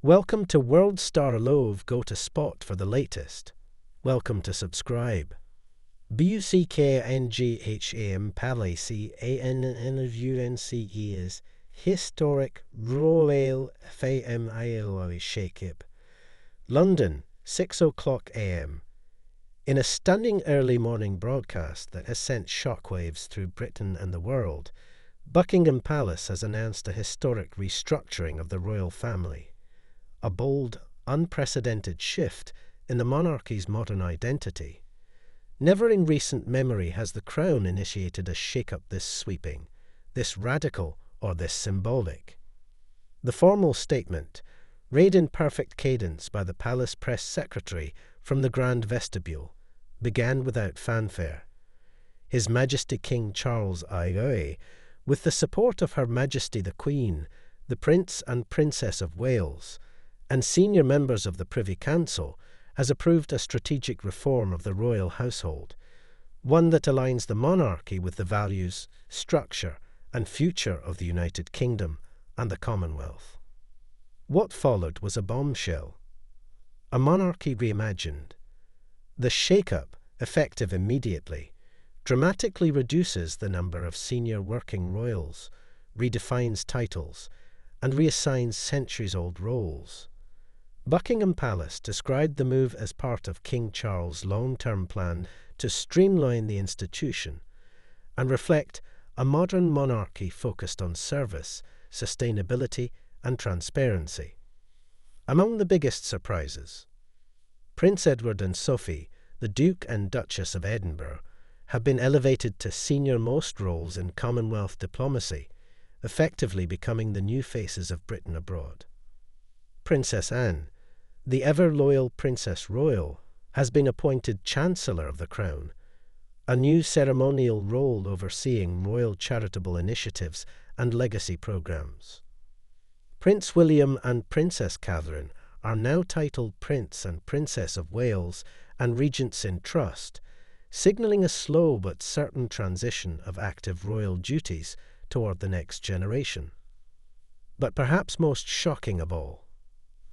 Welcome to World Star Love. Go to Spot for the latest. Welcome to subscribe. Buckingham Palace is historic royal family shake-up. London, 6 o'clock a.m. In a stunning early morning broadcast that has sent shockwaves through Britain and the world, Buckingham Palace has announced a historic restructuring of the royal family. A bold, unprecedented shift in the monarchy's modern identity. Never in recent memory has the Crown initiated a shake-up this sweeping, this radical, or this symbolic. The formal statement, read in perfect cadence by the Palace Press Secretary from the Grand Vestibule, began without fanfare. His Majesty King Charles II, with the support of Her Majesty the Queen, the Prince and Princess of Wales, and senior members of the Privy Council, has approved a strategic reform of the royal household, one that aligns the monarchy with the values, structure, and future of the United Kingdom and the Commonwealth. What followed was a bombshell. A monarchy reimagined. The shake-up, effective immediately, dramatically reduces the number of senior working royals, redefines titles, and reassigns centuries-old roles. Buckingham Palace described the move as part of King Charles' long-term plan to streamline the institution and reflect a modern monarchy focused on service, sustainability, and transparency. Among the biggest surprises, Prince Edward and Sophie, the Duke and Duchess of Edinburgh, have been elevated to senior-most roles in Commonwealth diplomacy, effectively becoming the new faces of Britain abroad. Princess Anne, the ever-loyal Princess Royal, has been appointed Chancellor of the Crown, a new ceremonial role overseeing royal charitable initiatives and legacy programs. Prince William and Princess Catherine are now titled Prince and Princess of Wales and Regents in Trust, signalling a slow but certain transition of active royal duties toward the next generation. But perhaps most shocking of all,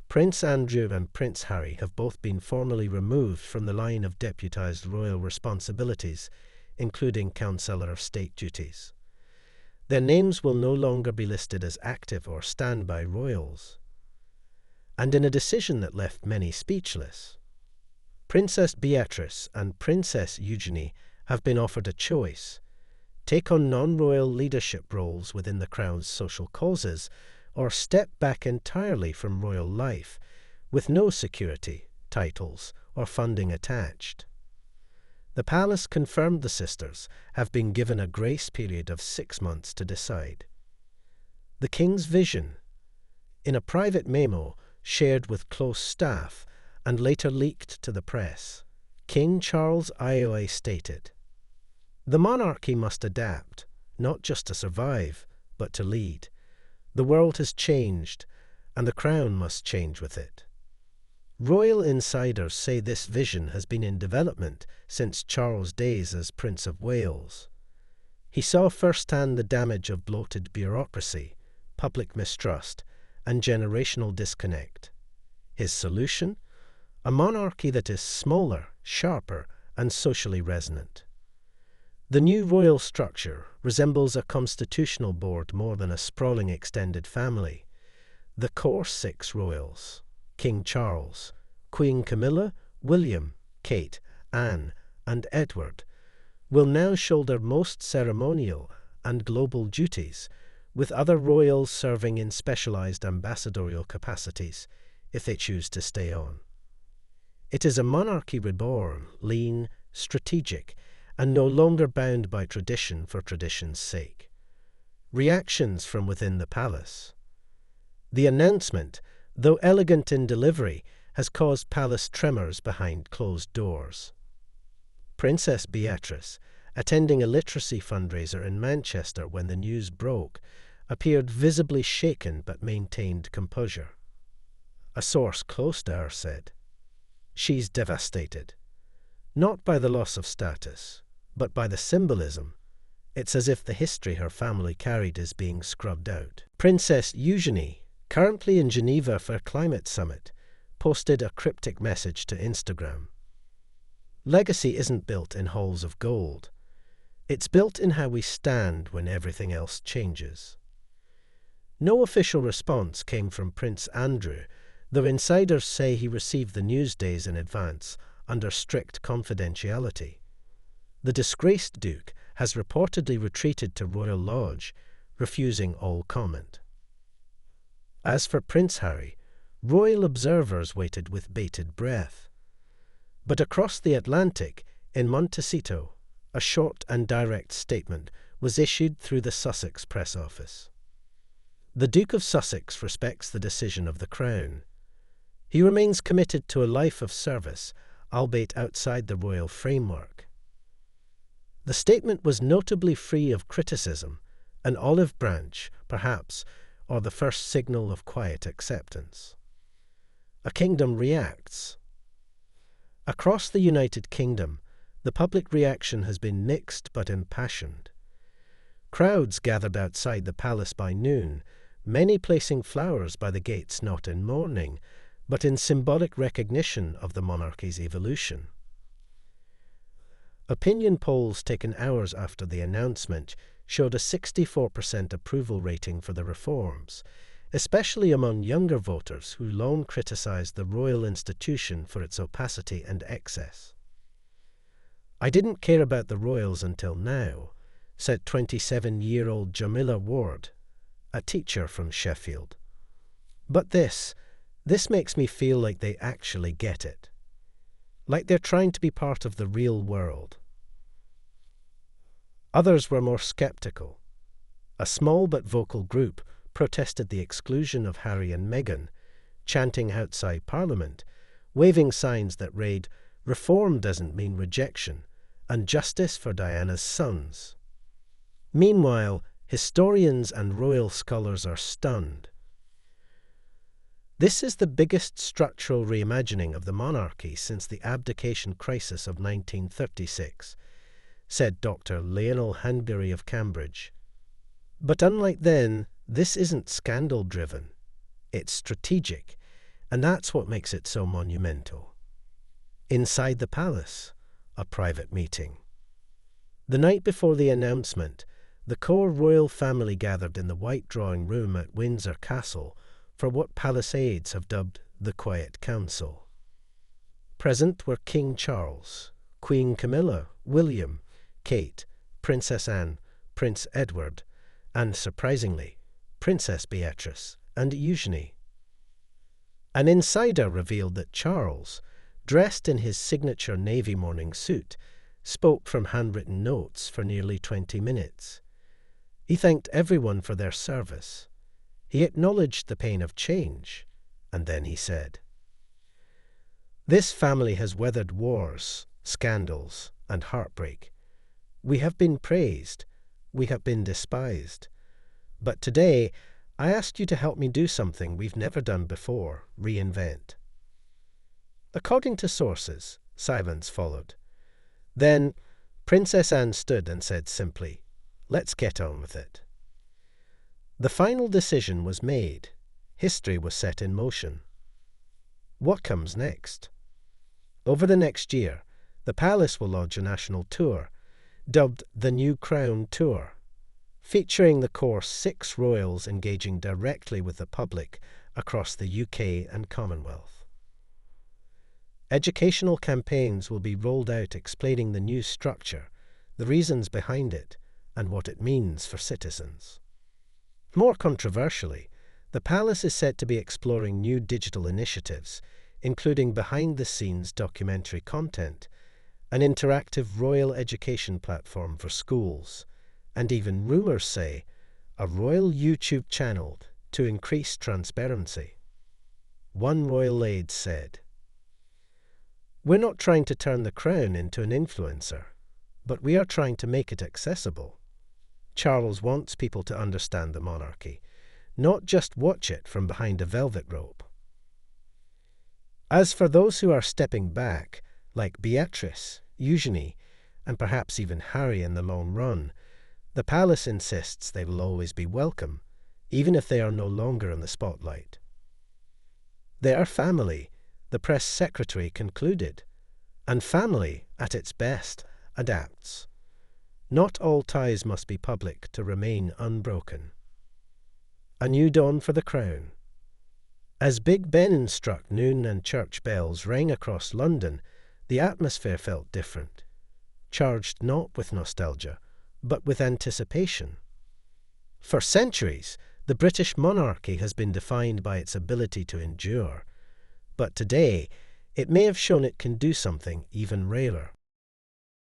Prince Andrew and Prince Harry have both been formally removed from the line of deputised royal responsibilities, including Councillor of State duties. Their names will no longer be listed as active or standby royals. And in a decision that left many speechless, Princess Beatrice and Princess Eugenie have been offered a choice: take on non-royal leadership roles within the Crown's social causes, or step back entirely from royal life, with no security, titles, or funding attached. The palace confirmed the sisters have been given a grace period of 6 months to decide. The King's vision, in a private memo shared with close staff and later leaked to the press, King Charles II stated, "The monarchy must adapt, not just to survive, but to lead. The world has changed, and the Crown must change with it." Royal insiders say this vision has been in development since Charles' days as Prince of Wales. He saw firsthand the damage of bloated bureaucracy, public mistrust, and generational disconnect. His solution? A monarchy that is smaller, sharper, and socially resonant. The new royal structure resembles a constitutional board more than a sprawling extended family. The core 6 royals, King Charles, Queen Camilla, William, Kate, Anne, and Edward, will now shoulder most ceremonial and global duties, with other royals serving in specialized ambassadorial capacities if they choose to stay on. It is a monarchy reborn, lean, strategic, and no longer bound by tradition for tradition's sake. Reactions from within the palace. The announcement, though elegant in delivery, has caused palace tremors behind closed doors. Princess Beatrice, attending a literacy fundraiser in Manchester when the news broke, appeared visibly shaken but maintained composure. A source close to her said, "She's devastated. Not by the loss of status, but by the symbolism. It's as if the history her family carried is being scrubbed out." Princess Eugenie, currently in Geneva for a climate summit, posted a cryptic message to Instagram. Legacy isn't built in halls of gold. It's built in how we stand when everything else changes. No official response came from Prince Andrew, though insiders say he received the news days in advance under strict confidentiality. The disgraced Duke has reportedly retreated to Royal Lodge, refusing all comment. As for Prince Harry, royal observers waited with bated breath. But across the Atlantic, in Montecito, a short and direct statement was issued through the Sussex press office. The Duke of Sussex respects the decision of the Crown. He remains committed to a life of service, albeit outside the royal framework. The statement was notably free of criticism, an olive branch, perhaps, or the first signal of quiet acceptance. A kingdom reacts. Across the United Kingdom, the public reaction has been mixed but impassioned. Crowds gathered outside the palace by noon, many placing flowers by the gates not in mourning, but in symbolic recognition of the monarchy's evolution. Opinion polls taken hours after the announcement showed a 64% approval rating for the reforms, especially among younger voters who long criticised the royal institution for its opacity and excess. "I didn't care about the royals until now," said 27-year-old Jamila Ward, a teacher from Sheffield. "But this makes me feel like they actually get it. Like they're trying to be part of the real world." Others were more sceptical. A small but vocal group protested the exclusion of Harry and Meghan, chanting outside Parliament, waving signs that read, "Reform doesn't mean rejection," and "Justice for Diana's sons." Meanwhile, historians and royal scholars are stunned. This is the biggest structural reimagining of the monarchy since the abdication crisis of 1936, said Dr. Lionel Hanbury of Cambridge. But unlike then, this isn't scandal-driven. It's strategic, and that's what makes it so monumental. Inside the palace, a private meeting. The night before the announcement, the core royal family gathered in the White Drawing Room at Windsor Castle for what palace aides have dubbed the Quiet Council. Present were King Charles, Queen Camilla, William, Kate, Princess Anne, Prince Edward, and, surprisingly, Princess Beatrice and Eugenie. An insider revealed that Charles, dressed in his signature navy morning suit, spoke from handwritten notes for nearly 20 minutes. He thanked everyone for their service. He acknowledged the pain of change, and then he said, "This family has weathered wars, scandals, and heartbreak. We have been praised. We have been despised. But today, I asked you to help me do something we've never done before, reinvent." According to sources, silence followed. Then, Princess Anne stood and said simply, "Let's get on with it." The final decision was made. History was set in motion. What comes next? Over the next year, the palace will launch a national tour, dubbed the New Crown Tour, featuring the core 6 royals engaging directly with the public across the UK and Commonwealth. Educational campaigns will be rolled out explaining the new structure, the reasons behind it, and what it means for citizens. More controversially, the palace is said to be exploring new digital initiatives, including behind-the-scenes documentary content, an interactive royal education platform for schools, and even rumours say a royal YouTube channel to increase transparency. One royal aide said, "We're not trying to turn the crown into an influencer, but we are trying to make it accessible. Charles wants people to understand the monarchy, not just watch it from behind a velvet rope." As for those who are stepping back, like Beatrice, Eugenie, and perhaps even Harry in the long run, the palace insists they will always be welcome, even if they are no longer in the spotlight. They are family, the press secretary concluded, and family, at its best, adapts. Not all ties must be public to remain unbroken. A new dawn for the Crown. As Big Ben struck noon and church bells rang across London, the atmosphere felt different, charged not with nostalgia, but with anticipation. For centuries, the British monarchy has been defined by its ability to endure, but today it may have shown it can do something even rarer.